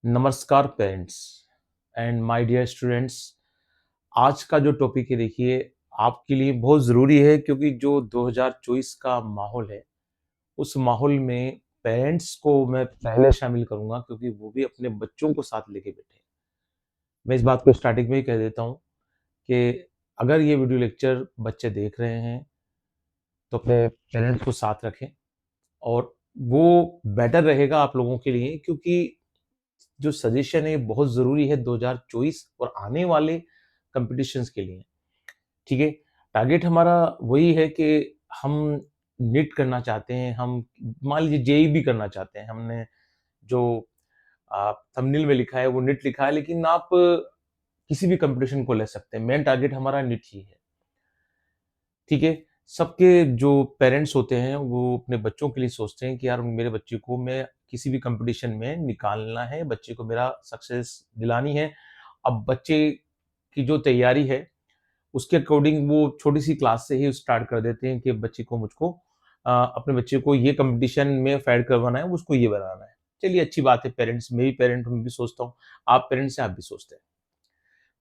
नमस्कार parents and my dear students. आज का जो टॉपिक है देखिए आपके लिए बहुत ज़रूरी है क्योंकि जो 2024 का माहौल है उस माहौल में पेरेंट्स को मैं पहले शामिल करूंगा क्योंकि वो भी अपने बच्चों को साथ लेके बैठे हैं। मैं इस बात को स्टार्टिंग में ही कह देता हूँ कि अगर ये वीडियो लेक्चर बच्चे देख रहे हैं तो अपने पेरेंट्स को साथ रखें और वो बेटर रहेगा आप लोगों के लिए क्योंकि जो सजेशन है बहुत ज़रूरी है 2024 और आने वाले कॉम्पिटिशन्स के लिए। ठीक है? टारगेट हमारा वही है कि हम नीट करना चाहते हैं, हम मान लीजिए जेईई भी करना चाहते हैं। हमने जो थंबनेल में लिखा है वो नीट लिखा है लेकिन आप किसी भी कॉम्पिटिशन को ले सकते हैं। मेन टारगेट हमारा नीट ही है। ठीक है? सबके जो पेरेंट्स होते हैं वो अपने बच्चों के लिए सोचते हैं कि यार मेरे बच्चे को मैं किसी भी कंपटीशन में निकालना है, बच्चे को मेरा सक्सेस दिलानी है। अब बच्चे की जो तैयारी है उसके अकॉर्डिंग वो छोटी-सी क्लास से ही स्टार्ट कर देते हैं कि बच्चे को मुझको अपने बच्चे को ये कंपटीशन में फेयर करवाना है, उसको ये बनाना है। चलिए अच्छी बात है पेरेंट्स मैं भी पेरेंट हूँ, मैं भी सोचता हूँ, आप पेरेंट्स हैं आप भी सोचते हैं।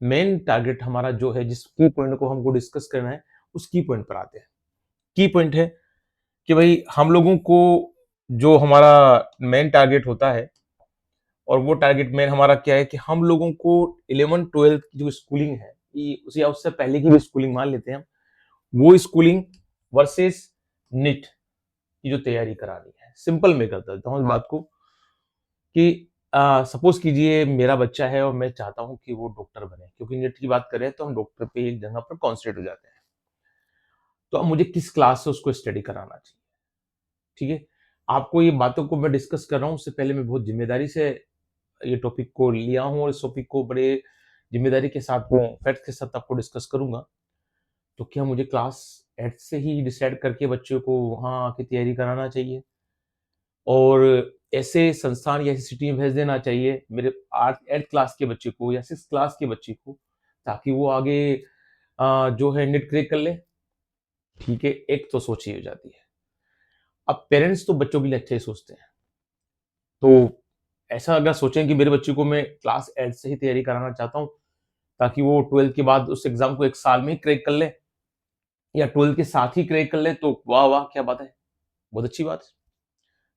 मेन टारगेट हमारा जो है जिस की पॉइंट को हमको डिस्कस करना है, उस की पॉइंट पर आते हैं। की पॉइंट है कि भाई हम लोगों को जो हमारा मेन टारगेट होता है और वो टारगेट मेन हमारा क्या है कि हम लोगों को 11-12 की जो स्कूलिंग है उसे या उससे पहले की भी स्कूलिंग मान लेते हैं हम, वो स्कूलिंग वर्सेस नीट की जो तैयारी करानी है। सिंपल मैं कर देता हूँ इस बात को कि सपोज कीजिए मेरा बच्चा है और मैं चाहता हूँ कि वो डॉक्टर बने क्योंकि नीट की बात करें तो हम डॉक्टर पे एक जगह पर कॉन्सेंट्रेट हो जाते हैं। तो अब मुझे किस क्लास से उसको स्टडी कराना चाहिए? ठीक है? आपको ये बातों को मैं डिस्कस कर रहा हूँ, उससे पहले मैं बहुत ज़िम्मेदारी से ये टॉपिक को लिया हूँ और इस टॉपिक को बड़े ज़िम्मेदारी के साथ में फैक्ट्स के साथ आपको डिस्कस करूँगा। तो क्या मुझे क्लास 8 से ही डिसाइड करके बच्चों को वहाँ आके तैयारी कराना चाहिए? और ऐसे संस्थान या ऐसी सिटी में भेज देना चाहिए मेरे 8th क्लास के बच्चे को या 6th क्लास के बच्चे को ताकि वो आगे जो है नेट क्रैक कर ले? ठीक है, एक तो सोच ये हो जाती है। अब पेरेंट्स तो बच्चों के लिए अच्छा ही सोचते हैं। तो ऐसा अगर सोचें कि मेरे बच्चे को मैं क्लास 8 से ही तैयारी कराना चाहता हूँ, ताकि वो 12th के बाद उस एग्ज़ाम को 1 साल में ही क्रैक कर ले या 12th के साथ ही क्रैक कर ले तो वाह, वाह! क्या बात है, बहुत अच्छी बात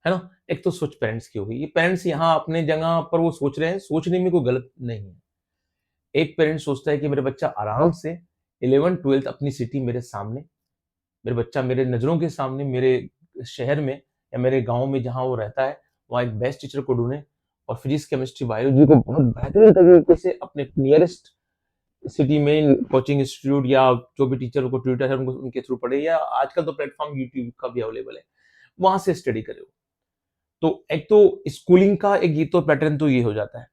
है ना? एक तो सोच पेरेंट्स की हो गई। ये पेरेंट्स यहाँ अपने जगह पर वो सोच रहे हैं, सोचने में कोई गलत नहीं है। एक पेरेंट सोचता है कि मेरा बच्चा आराम से 11th-12th अपनी सिटी मेरे सामने, मेरा बच्चा मेरे नज़रों के सामने मेरे शहर में या मेरे गाँव में जहाँ वो रहता है, वहाँ एक बेस्ट टीचर को ढूँढे और फिज़िक्स, केमिस्ट्री, बायोलॉजी को बहुत बेहतरीन तरीके से अपने नियरेस्ट सिटी में कोचिंग इंस्टीट्यूट या जो भी टीचर को ट्यूटर है उनको उनके थ्रू पढ़े या आजकल तो प्लेटफ़ॉर्म यूट्यूब का भी अवेलेबल है, वहाँ से स्टडी करे वो। तो एक तो स्कूलिंग का एक ये तो पैटर्न तो ये हो जाता है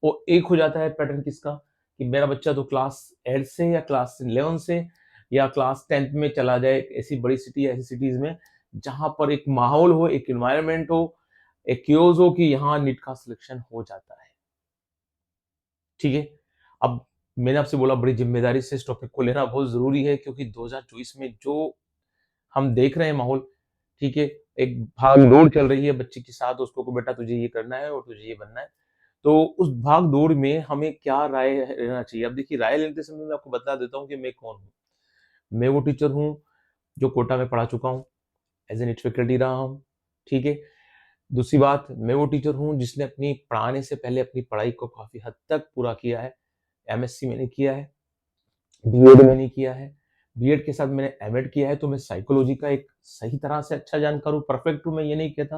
और एक हो जाता है पैटर्न किसका कि मेरा बच्चा तो क्लास 8 से या क्लास 11 से या क्लास 10th में चला जाए ऐसी बड़ी सिटी या ऐसी सिटीज में जहां पर एक माहौल हो, एक एनवायरनमेंट हो, एक क्योज हो कि यहाँ नीट का सिलेक्शन हो जाता है। ठीक है? अब मैंने आपसे बोला बड़ी जिम्मेदारी से इस टॉपिक को लेना बहुत जरूरी है क्योंकि 2024 में जो हम देख रहे हैं माहौल, ठीक है? एक भाग-दौड़ चल रही है बच्चे के साथ, उसको को बेटा तुझे ये करना है और तुझे ये बनना है। तो उस भाग-दौड़ में हमें क्या राय लेना चाहिए? अब देखिए राय लेते समय मैं आपको बता देता हूँ कि मैं कौन हूँ। मैं वो टीचर हूँ जो कोटा में पढ़ा चुका हूँ, एज़ एन नीट फैकल्टी रहा हूँ, ठीक है? दूसरी बात मैं वो टीचर हूँ जिसने अपनी पढ़ाने से पहले अपनी पढ़ाई को काफ़ी हद तक पूरा किया है। एमएससी मैंने किया है, बीएड मैंने किया है। बीएड के साथ मैंने एमएड किया है, तो मैं साइकोलॉजी का एक सही तरह से अच्छा जानकार हूँ, परफेक्ट हूँ मैं ये नहीं कहता।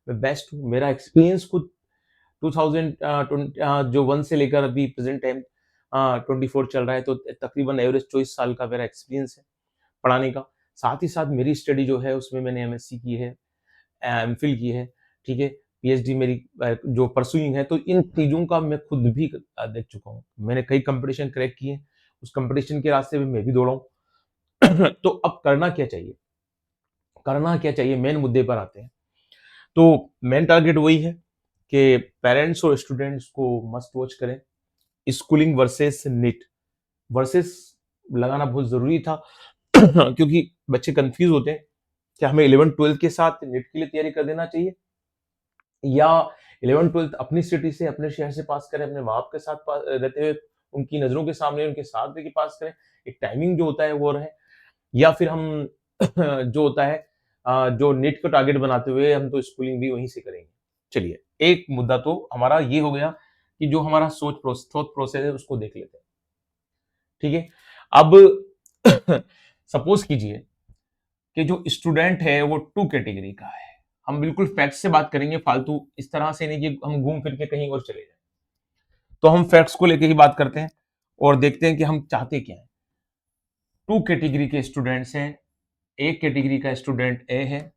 मैं बेस्ट हूँ। मेरा एक्सपीरियंस खुद 1 से लेकर अभी प्रेज़ेंट टाइम 24 चल रहा है, तो तकरीबन एवरेज 24 साल का मेरा एक्सपीरियंस है पढ़ाने का। साथ ही साथ मेरी स्टडी जो है उसमें मैंने एमएससी की है, एमफिल की है, ठीक है? पीएचडी मेरी जो परस्यूइंग है, तो इन चीज़ों का मैं खुद भी देख चुका हूँ। मैंने कई कॉम्पिटिशन क्रैक किए, उस कॉम्पिटिशन के रास्ते पे मैं भी दौड़ा हूँ। तो अब करना क्या चाहिए? करना क्या चाहिए? मेन मुद्दे पर आते हैं। तो मेन टारगेट वही है कि पेरेंट्स और स्टूडेंट्स को मस्ट वॉच करें। स्कूलिंग वर्सेस नीट, वर्सेस लगाना बहुत ज़रूरी था क्योंकि बच्चे कन्फ्यूज़ होते हैं कि हमें 11th-12th के साथ नीट के लिए तैयारी कर देना चाहिए या 11th-12th अपनी सिटी से, अपने शहर से पास करें, अपने माँ-बाप के साथ रहते हुए, उनकी नज़रों के सामने, उनके साथ रह के पास करें। एक टाइमिंग जो होता है वो रहे, या फिर हम जो होता है जो नीट को टारगेट बनाते हुए हम तो स्कूलिंग भी वहीं से करेंगे। चलिए, एक मुद्दा तो हमारा ये हो गया कि जो हमारा थॉट प्रोसेस है उसको देख लेते हैं, ठीक है? अब सपोज़ कीजिए कि जो स्टूडेंट है वो 2 कैटेगरी का है। हम बिल्कुल फैक्ट से बात करेंगे, फालतू इस तरह से नहीं कि हम घूम फिर के कहीं और चले जाएँ। तो हम फैक्ट्स को लेके ही बात करते हैं और देखते हैं कि हम चाहते क्या हैं। 2 कैटेगरी के स्टूडेंट्स हैं, एक कैटेगरी का स्टूडेंट ए है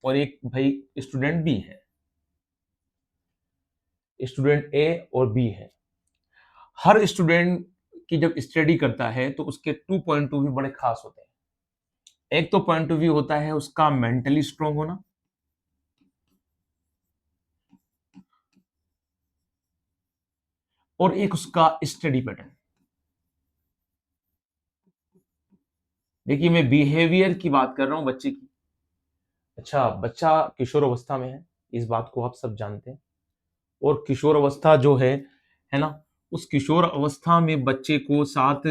और एक भाई स्टूडेंट बी है। स्टूडेंट ए और बी है। हर स्टूडेंट की जब स्टडी करता है तो उसके 2 पॉइंट ऑफ व्यू बड़े खास होते हैं। एक तो पॉइंट ऑफ व्यू होता है उसका मेंटली स्ट्रांग होना, और एक उसका स्टडी पैटर्न। देखिए, मैं बिहेवियर की बात कर रहा हूँ बच्चे की। अच्छा, बच्चा किशोर अवस्था में है, इस बात को आप सब जानते हैं। और किशोर अवस्था जो है ना? उस किशोर अवस्था में बच्चे को साथ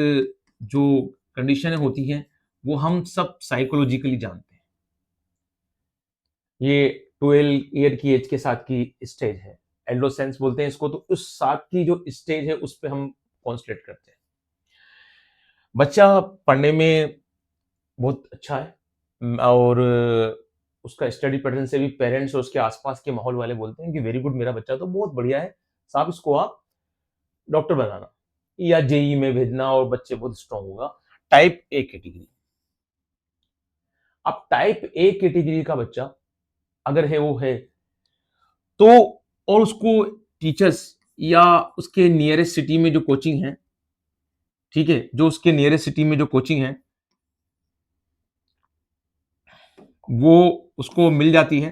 जो कंडीशनें होती हैं, वो हम सब साइकोलॉजिकली जानते हैं। ये 12 ईयर की एज के साथ की स्टेज है। एडोलेसेंस बोलते हैं इसको, तो उस साथ की जो स्टेज है, उस पे हम कॉन्संट्रेट करते हैं। बच्चा पढ़ने में बहुत अच्छा है, और उसका स्टडी पैटर्न से भी पेरेंट्स और उसके आसपास के माहौल वाले बोलते हैं कि वेरी गुड, मेरा बच्चा तो बहुत बढ़िया है, साहब इसको आप डॉक्टर बनाना या जेई में भेजना और बच्चे बहुत स्ट्रांग होगा। Type A category. अब टाइप ए कैटेगरी का बच्चा अगर है, वो है तो, और उसको टीचर्स या उसके नियरेस्ट सिटी में जो कोचिंग है, ठीक है, जो उसके नियरेस्ट सिटी में जो कोचिंग है वो उसको मिल जाती है।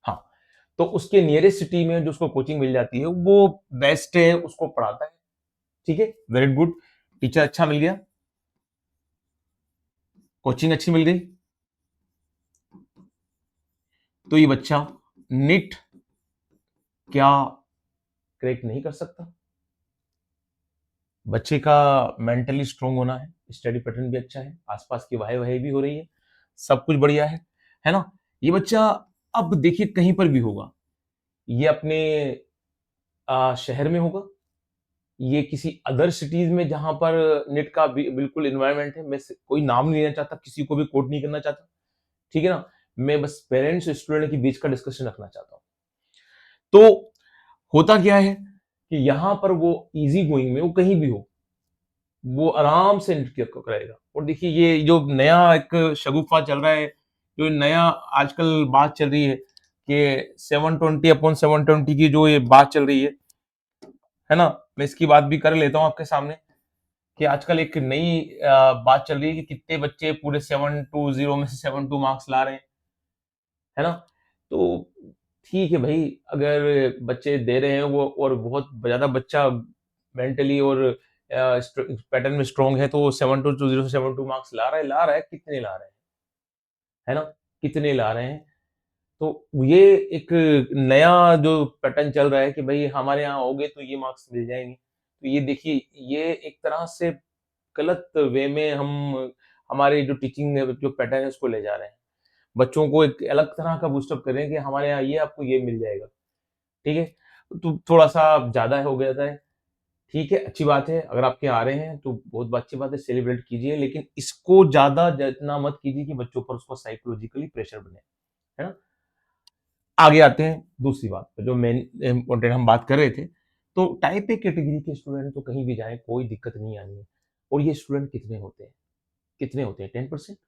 हाँ, तो उसके नियरेस्ट सिटी में जो उसको कोचिंग मिल जाती है वो बेस्ट है, उसको पढ़ाता है, ठीक है, वेरी गुड। टीचर अच्छा मिल गया, कोचिंग अच्छी मिल गई, तो ये बच्चा नीट क्या क्रैक नहीं कर सकता? बच्चे का मेंटली स्ट्रांग होना है, स्टडी पैटर्न भी अच्छा है, आसपास की वाहे वाहे भी हो रही है, सब कुछ बढ़िया है ना? ये बच्चा अब देखिए कहीं पर भी होगा, ये अपने शहर में होगा, ये किसी अदर सिटीज में जहां पर नेट का बिल्कुल इन्वायरमेंट है। मैं कोई नाम नहीं लेना चाहता, किसी को भी कोट नहीं करना चाहता, ठीक है ना? मैं बस पेरेंट्स और स्टूडेंट के बीच का डिस्कशन रखना चाहता हूँ। तो होता क्या है कि यहाँ पर वो इजी गोइंग में, वो कहीं भी हो, वो आराम से नृत्य करेगा। और देखिए, ये जो नया एक शगुफा चल रहा है, जो नया आजकल बात चल रही है कि 720/720 की जो ये बात चल रही है ना? मैं इसकी बात भी कर लेता हूँ आपके सामने कि आजकल एक नई बात चल रही है कि कितने बच्चे पूरे 720 में से 72 मार्क्स ला रहे है ना? तो ठीक है भाई, अगर बच्चे दे रहे हैं वो, और बहुत ज़्यादा बच्चा मेंटली और पैटर्न में स्ट्रांग है, तो 7220 से 72 मार्क्स ला रहा है, कितने ला रहे हैं, है ना? कितने ला रहे हैं? तो ये एक नया जो पैटर्न चल रहा है कि भाई हमारे यहाँ आओगे तो ये मार्क्स मिल जाएँगे। तो ये देखिए, ये एक तरह से गलत वे में हम हमारे जो टीचिंग जो पैटर्न है उसको ले जा रहे हैं। बच्चों को एक अलग तरह का बूस्टअप कर रहे हैं कि हमारे यहाँ ये आपको ये मिल जाएगा, ठीक है? तो थोड़ा-सा ज़्यादा हो गया था। ठीक है, अच्छी बात है, अगर आपके यहाँ आ रहे हैं तो बहुत अच्छी बात है, सेलिब्रेट कीजिए, लेकिन इसको ज़्यादा इतना मत कीजिए कि बच्चों पर उसको साइकोलॉजिकली प्रेशर बने, है ना? आगे आते हैं दूसरी बात पे, जो मेन इम्पोर्टेंट हम बात कर रहे थे। तो टाइप ए कैटेगरी के स्टूडेंट तो कहीं भी जाएँ, कोई दिक्कत नहीं आनी है। और ये स्टूडेंट कितने होते हैं? कितने होते हैं? 10%,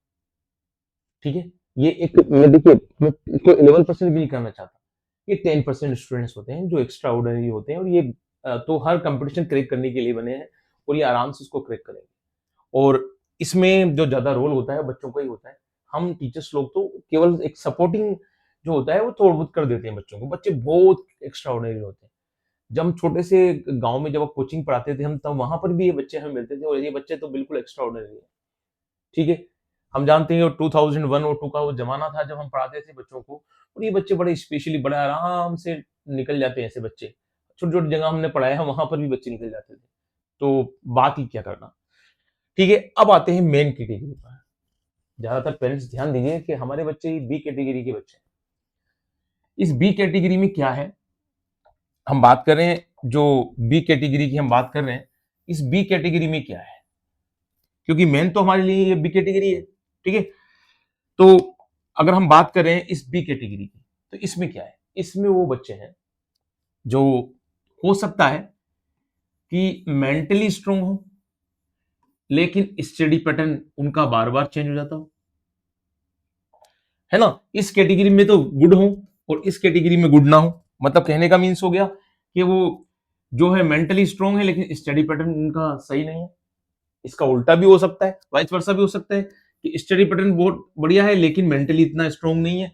ठीक है? ये एक, मैं देखिए, मैं इसको 11% भी नहीं करना चाहता। ये 10% स्टूडेंट्स होते हैं जो एक्स्ट्रा ऑर्डिनरी होते हैं, और ये तो हर कंपटीशन क्रैक करने के लिए बने हैं, और ये आराम से इसको क्रैक करेंगे। और इसमें जो ज़्यादा रोल होता है बच्चों का ही होता है। हम टीचर्स लोग तो केवल एक सपोर्टिंग जो होता है वो थोड़ा बहुत कर देते हैं बच्चों को। बच्चे बहुत एक्स्ट्रा ऑर्डिनरी होते हैं। जब हम छोटे से गाँव में जब कोचिंग पढ़ाते थे हम, तब वहाँ पर भी ये बच्चे हमें मिलते थे और ये बच्चे तो बिल्कुल एक्स्ट्रा ऑर्डिनरी है, ठीक है? हम जानते हैं 2001 और 2 का वो ज़माना था जब हम पढ़ाते थे बच्चों को, और ये बच्चे बड़े स्पेशली बड़े आराम से निकल जाते हैं ऐसे बच्चे। छोटी-छोटी जगह हमने पढ़ाया है, वहाँ पर भी बच्चे निकल जाते थे। तो बात ही क्या करना। ठीक है, अब आते हैं मेन कैटेगरी पर। ज़्यादातर पेरेंट्स ध्यान दीजिए कि हमारे बच्चे बी कैटेगरी के बच्चे हैं। इस बी कैटेगरी में क्या है, हम बात कर रहे हैं जो बी कैटेगरी की हम बात कर रहे हैं, इस बी कैटेगरी में क्या है? क्योंकि मेन तो हमारे लिए ये बी कैटेगरी है, ठीक है? तो अगर हम बात करें इस बी कैटेगरी की, तो इसमें क्या है? इसमें वो बच्चे हैं जो हो सकता है कि मेंटली स्ट्रांग हो, लेकिन स्टडी पैटर्न उनका बार-बार चेंज हो जाता हो, है ना? इस कैटेगरी में तो गुड हो और इस कैटेगरी में गुड ना हो। मतलब कहने का मीन्स हो गया कि वो जो है मेंटली स्ट्रांग है, लेकिन स्टडी पैटर्न उनका सही नहीं है। इसका उल्टा भी हो सकता है, वाइस वर्सा भी हो सकता है कि स्टडी पैटर्न बहुत बढ़िया है, लेकिन मेंटली इतना स्ट्रांग नहीं है,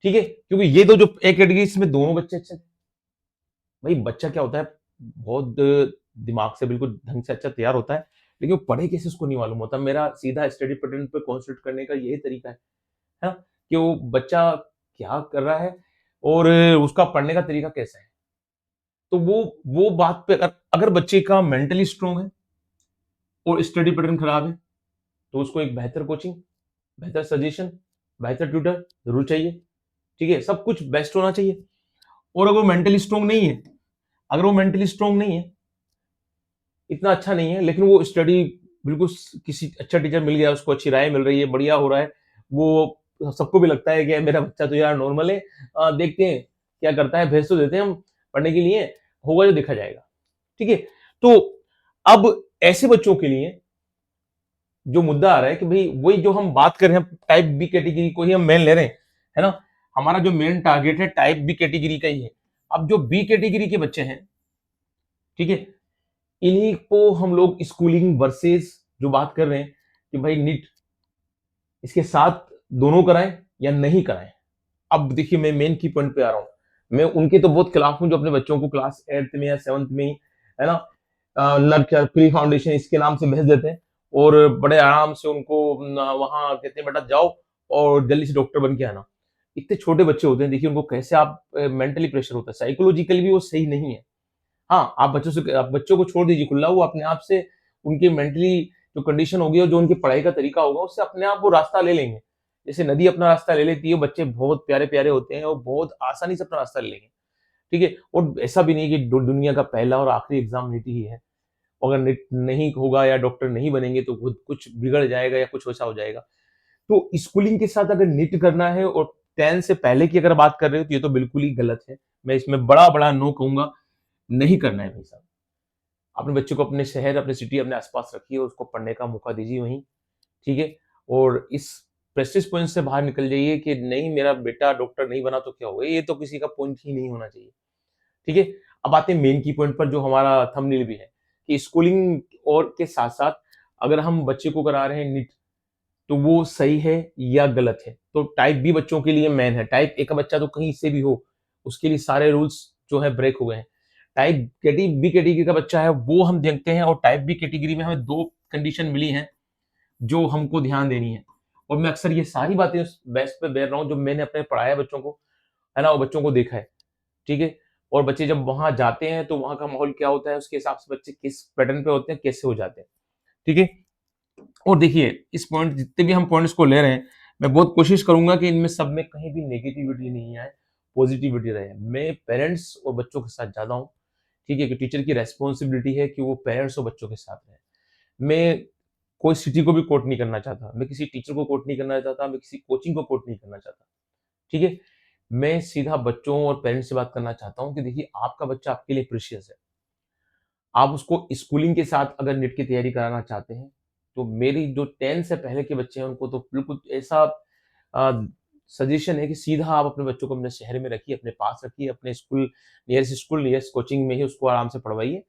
ठीक है? क्योंकि ये तो जो एक कैटेगरी इसमें दोनों बच्चे अच्छे थे। भाई बच्चा क्या होता है, बहुत दिमाग से बिल्कुल ढंग से अच्छा तैयार होता है, लेकिन वो पढ़े कैसे उसको नहीं मालूम होता। मेरा सीधा स्टडी पैटर्न पे कॉन्सेंट्रेट करने का यही तरीका है ना? कि वो बच्चा क्या कर रहा है और उसका पढ़ने का तरीका कैसा है। तो वो बात पे अगर अगर बच्चे का मेंटली स्ट्रांग है और स्टडी पैटर्न खराब है, तो उसको एक बेहतर कोचिंग, बेहतर सजेशन, बेहतर ट्यूटर ज़रूर चाहिए, ठीक है? सब कुछ बेस्ट होना चाहिए। और अगर वो मेंटली स्ट्रांग नहीं है, अगर वो मेंटली स्ट्रांग नहीं है, इतना अच्छा नहीं है, लेकिन वो स्टडी बिल्कुल किसी अच्छा टीचर मिल गया, उसको अच्छी राय मिल रही है, बढ़िया हो रहा है, वो सबको भी लगता है कि मेरा बच्चा तो यार नॉर्मल है, देखते हैं क्या करता है, भेज तो देते हैं हम पढ़ने के लिए, होगा जो देखा जाएगा, ठीक है? तो अब ऐसे बच्चों के लिए जो मुद्दा आ रहा है कि भाई वही जो हम बात कर रहे हैं, टाइप बी कैटेगरी को ही हम मेन ले रहे हैं, है ना? हमारा जो मेन टारगेट है टाइप बी कैटेगरी का ही है। अब जो बी कैटेगरी के बच्चे हैं, ठीक है, इन्हीं को हम लोग स्कूलिंग वर्सेस जो बात कर रहे हैं कि भाई नीट इसके साथ दोनों कराएं या नहीं कराएं। अब देखिए मैं मेन की पॉइंट पे आ रहा हूँ। मैं उनके तो बहुत खिलाफ हूँ जो अपने बच्चों को क्लास 8th में या 7th में ही, है ना, नर्चर प्री फाउंडेशन इसके नाम से भेज देते हैं और बड़े आराम से उनको वहां कहते हैं बेटा जाओ और जल्दी से डॉक्टर बन के आना। इतने छोटे बच्चे होते हैं, देखिए उनको कैसे आप मेंटली प्रेशर होता है, साइकोलॉजिकली भी वो सही नहीं है। हाँ, आप बच्चों को छोड़ दीजिए खुला, वो अपने आप से उनकी मेंटली जो कंडीशन होगी और जो उनकी पढ़ाई का तरीका होगा, उससे अपने आप वो रास्ता ले लेंगे। जैसे नदी अपना रास्ता ले लेती है, बच्चे बहुत प्यारे-प्यारे होते हैं और बहुत आसानी से अपना रास्ता ले लेंगे, ठीक है? और ऐसा भी नहीं है कि दुनिया का पहला और आखिरी एग्ज़ाम नीट ही है। अगर नीट नहीं होगा या डॉक्टर नहीं बनेंगे तो खुद कुछ बिगड़ जाएगा या कुछ वैसा हो जाएगा। तो स्कूलिंग के साथ अगर नीट करना है और 10 से पहले की अगर बात कर रहे हो, तो ये तो बिल्कुल ही गलत है। मैं इसमें बड़ा-बड़ा नो कहूँगा, नहीं करना है भाई साहब। अपने बच्चे को अपने शहर, अपने सिटी, अपने आस-पास रखिए, उसको पढ़ने का मौका दीजिए वहीं, ठीक है? और इस प्रेस्टीज पॉइंट से बाहर निकल जाइए कि नहीं मेरा बेटा डॉक्टर नहीं बना तो क्या हुआ? ये तो किसी का पॉइंट ही नहीं होना चाहिए, ठीक है? अब आते हैं मेन की पॉइंट पर जो हमारा थंबनेल भी है, कि स्कूलिंग और के साथ-साथ अगर हम बच्चे को करा रहे हैं नीट, तो वो सही है या गलत है? तो टाइप बी बच्चों के लिए मेन है, टाइप ए का बच्चा तो कहीं से भी हो, उसके लिए सारे रूल्स जो है ब्रेक हो गए हैं। टाइप कैटी बी कैटेगरी का बच्चा है, वो हम देखते हैं और टाइप बी कैटेगरी में हमें 2 कंडीशन मिली हैं, जो हमको ध्यान देनी है। और मैं अक्सर ये सारी बातें उस बेस पे बेर रहा हूँ, जो मैंने अपने पढ़ाया है बच्चों को, है ना? और बच्चों को देखा है, ठीक है? और बच्चे जब वहाँ जाते हैं, तो वहाँ का माहौल क्या होता है, उसके हिसाब से बच्चे किस पैटर्न पे होते हैं, कैसे हो जाते हैं, ठीक है? और देखिए, इस पॉइंट जितने भी हम पॉइंट्स को ले रहे हैं, मैं बहुत कोशिश करूँगा कि इनमें सब में कहीं भी नेगेटिविटी नहीं आए, पॉजिटिविटी रहे। मैं पेरेंट्स और बच्चों के साथ ज़्यादा हूँ, ठीक है? कि टीचर की रिस्पॉन्सिबिलिटी है कि वो पेरेंट्स और बच्चों के साथ रहे। मैं कोई सिटी को भी कोट नहीं करना चाहता, मैं किसी टीचर को कोट नहीं करना चाहता, मैं किसी कोचिंग को कोट नहीं करना चाहता, ठीक है? मैं सीधा बच्चों और पेरेंट्स से बात करना चाहता हूँ कि देखिए आपका बच्चा आपके लिए प्रीशियस है। आप उसको स्कूलिंग के साथ अगर नीट की तैयारी कराना चाहते हैं, तो मेरी जो 10 से पहले के बच्चे हैं उनको तो बिल्कुल ऐसा अ, सजेशन है कि सीधा आप अपने बच्चों को अपने शहर में रखिए, अपने पास रखिए, अपने स्कूल, नियरेस्ट कोचिंग में ही उसको आराम से पढ़वाइए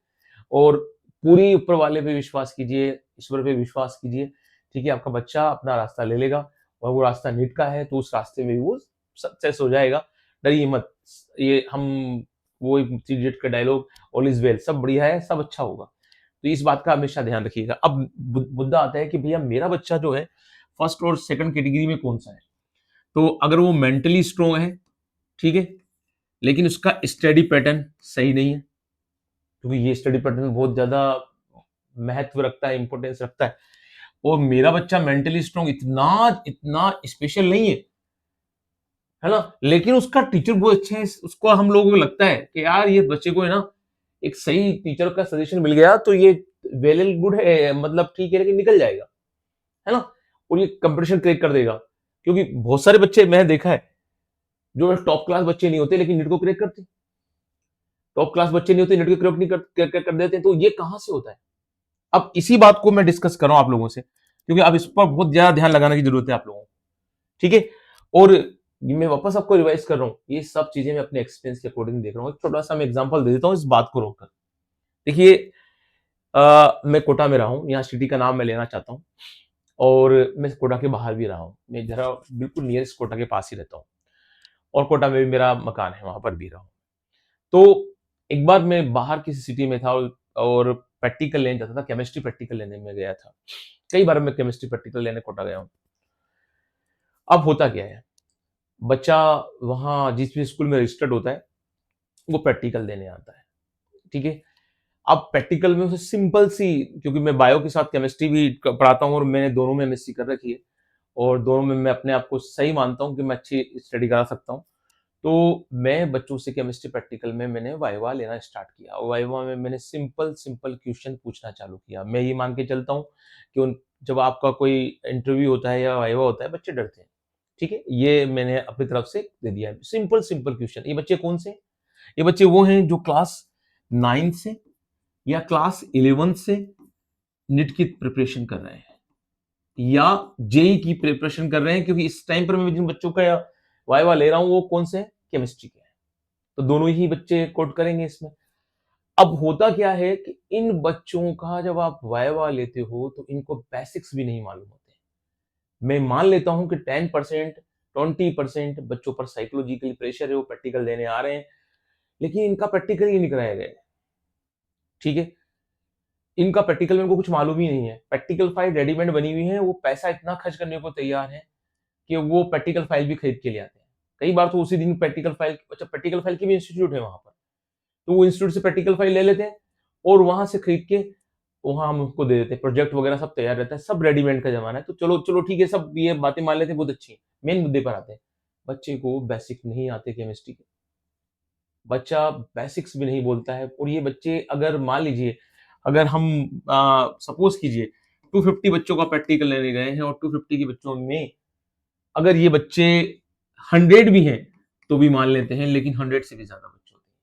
और पूरी ऊपर वाले पे विश्वास कीजिए, ईश्वर पे विश्वास कीजिए, ठीक है? आपका बच्चा अपना रास्ता ले लेगा और वो रास्ता नीट का है, तो उस रास्ते में भी वो सक्सेस हो जाएगा, डरिए मत। ये हम वो एक थ्री इडियट का डायलॉग, ऑल इज वेल, सब बढ़िया है, सब अच्छा होगा। तो इस बात का हमेशा ध्यान रखिएगा। अब मुद्दा आता है कि भैया मेरा बच्चा जो है फर्स्ट और सेकंड कैटेगरी में कौन सा है। तो अगर वो मेंटली स्ट्रांग है, ठीक है, लेकिन उसका स्टडी पैटर्न सही नहीं है, क्योंकि ये स्टडी पैटर्न बहुत ज्यादा महत्व रखता है, इंपॉर्टेंस रखता है, और मेरा बच्चा मेंटली स्ट्रांग इतना इतना स्पेशल नहीं है ना, लेकिन उसका टीचर बहुत अच्छे हैं, उसको हम लोगों को लगता है कि यार ये बच्चे को है ना एक सही टीचर का सजेशन मिल गया तो ये वेल एंड गुड है, मतलब ठीक है, लेकिन निकल जाएगा, है ना, और ये कंपटीशन क्रैक कर देगा। क्योंकि बहुत सारे बच्चे मैंने देखा है जो टॉप क्लास बच्चे नहीं होते लेकिन नीट को क्रैक करते, टॉप क्लास बच्चे नहीं होते नीट को क्रैक नहीं कर देते हैं, तो ये कहां से होता है। अब इसी बात को मैं डिस्कस कर रहा हूं आप लोगों से, क्योंकि अब इस पर बहुत ज्यादा ध्यान लगाने की जरूरत है आप लोगों को, ठीक है। और मैं वापस आपको रिवाइज कर रहा हूँ, ये सब चीजें मैं अपने एक्सपीरियंस के अकॉर्डिंग देख रहा हूँ। एक छोटा सा मैं एग्जांपल दे देता हूँ इस बात को रोककर। देखिए, मैं कोटा में रहा हूँ, यहाँ सिटी का नाम मैं लेना चाहता हूँ, और मैं कोटा के बाहर भी रहा हूँ, मैं जरा बिल्कुल नियरेस्ट कोटा के पास ही रहता हूँ, और कोटा में भी मेरा मकान है, वहां पर भी रहा हूँ। तो एक बार मैं बाहर किसी सिटी में था, और प्रैक्टिकल लेने जाता था, केमिस्ट्री प्रैक्टिकल लेने में गया था। कई बार मैं केमिस्ट्री प्रैक्टिकल लेने कोटा गया हूँ। अब होता क्या है, बच्चा वहां जिस भी स्कूल में रजिस्टर्ड होता है वो प्रैक्टिकल देने आता है, ठीक है। अब प्रैक्टिकल में उसे सिंपल सी, क्योंकि मैं बायो के साथ केमिस्ट्री भी पढ़ाता हूँ और मैंने दोनों में एमएससी कर रखी है, और दोनों में मैं अपने आप को सही मानता हूँ कि मैं अच्छी स्टडी करा सकता हूँ। तो मैं बच्चों से केमिस्ट्री प्रैक्टिकल में मैंने वाइवा लेना स्टार्ट किया, और वाइवा में मैंने सिंपल सिंपल क्वेश्चन पूछना चालू किया। मैं ये मान के चलता हूँ कि जब आपका कोई इंटरव्यू होता है या वाइवा होता है, बच्चे डरते हैं, ठीक है, ये मैंने अपनी तरफ से दे दिया है। Simple simple question. ये बच्चे कौन से हैं? ये बच्चे वो हैं जो क्लास 9 से या क्लास 11 से नीट की प्रिपरेशन कर रहे हैं, या जेई की प्रिपरेशन कर रहे हैं, क्योंकि इस टाइम पर मैं जिन बच्चों का वाइवा ले रहा हूं वो कौन से हैं? केमिस्ट्री के हैं। तो दोनों ही बच्चे कोट करेंगे इसमें। अब होता क्या है कि इन बच्चों का जब आप वाइवा लेते हो तो इनको बेसिक्स भी नहीं मालूम होते। मैं मान लेता हूं कि 10% 20% बच्चों पर साइकोलॉजिकली प्रेशर है, वो प्रैक्टिकल देने आ रहे हैं, लेकिन इनका प्रैक्टिकल ही नहीं कराया गया, ठीक है। इनका प्रैक्टिकल में इनको कुछ मालूम ही नहीं है। प्रैक्टिकल फाइल रेडीमेड बनी हुई है, वो पैसा इतना खर्च करने को तैयार है कि वो प्रैक्टिकल फाइल भी खरीद के ले आते हैं। कई बार तो उसी दिन प्रैक्टिकल फाइल, अच्छा प्रैक्टिकल फाइल की भी इंस्टीट्यूट है वहां पर, तो वो इंस्टीट्यूट से प्रैक्टिकल फाइल ले लेते हैं और वहां से खरीद के वहां हम उसको दे देते हैं। प्रोजेक्ट वगैरह सब तैयार रहता है, सब रेडीमेड का जमाना है। तो चलो चलो ठीक है, सब ये बातें मान लेते हैं, बहुत अच्छी है। मेन मुद्दे पर आते हैं, बच्चे को बेसिक नहीं आते केमिस्ट्री के, बच्चा बेसिक्स भी नहीं बोलता है। और ये बच्चे, अगर मान लीजिए, अगर हम सपोज कीजिए 250 बच्चों का प्रैक्टिकल लेने गए हैं, और 250 के बच्चों में अगर ये बच्चे 100 भी हैं तो भी मान लेते हैं, लेकिन 100 से भी ज्यादा बच्चे होते हैं।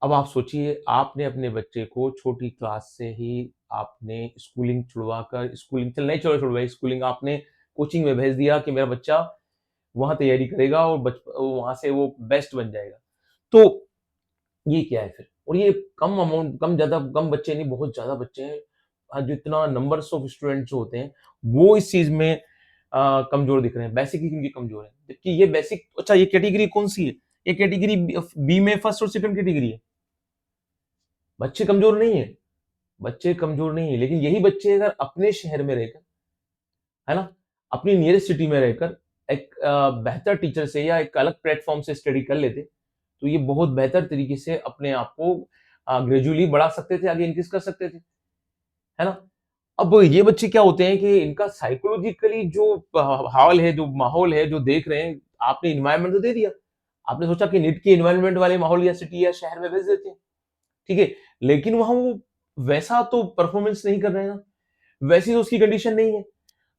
अब आप सोचिए, आपने अपने बच्चे को छोटी क्लास से ही आपने स्कूलिंग छुड़वाकर, स्कूलिंग चल नहीं छुड़वाई, स्कूलिंग आपने कोचिंग में भेज दिया कि मेरा बच्चा वहां तैयारी करेगा और वहां से वो बेस्ट बन जाएगा। तो ये क्या है फिर? और ये कम अमाउंट, कम ज्यादा, कम बच्चे नहीं, बहुत ज्यादा बच्चे हैं। जो इतना नंबर्स ऑफ स्टूडेंट जो होते हैं वो इस चीज में कमजोर दिख रहे हैं। बेसिक ही क्योंकि कमजोर है, जबकि ये बेसिक, अच्छा ये कैटेगरी कौन सी है? ये कैटेगरी बी में फर्स्ट और सेकंड कैटेगरी है। बच्चे कमजोर नहीं है, बच्चे कमजोर नहीं है, लेकिन यही बच्चे अगर अपने शहर में रहकर, है ना, अपनी नियरेस्ट सिटी में रहकर एक बेहतर टीचर से या एक अलग प्लेटफॉर्म से स्टडी कर लेते, तो ये बहुत बेहतर तरीके से अपने आप को ग्रेजुअली बढ़ा सकते थे, आगे इंक्रीज कर सकते थे, है ना। अब ये बच्चे क्या होते हैं कि इनका साइकोलॉजिकली जो हाल है, जो माहौल है, जो देख रहे हैं, आपने इन्वायरमेंट तो दे दिया, आपने सोचा कि नीट के इन्वायरमेंट वाले माहौल या सिटी या शहर में भेज देते हैं, ठीक है, लेकिन वहां वो वैसा तो परफॉर्मेंस नहीं कर रहे हैं ना, वैसी तो उसकी कंडीशन नहीं है।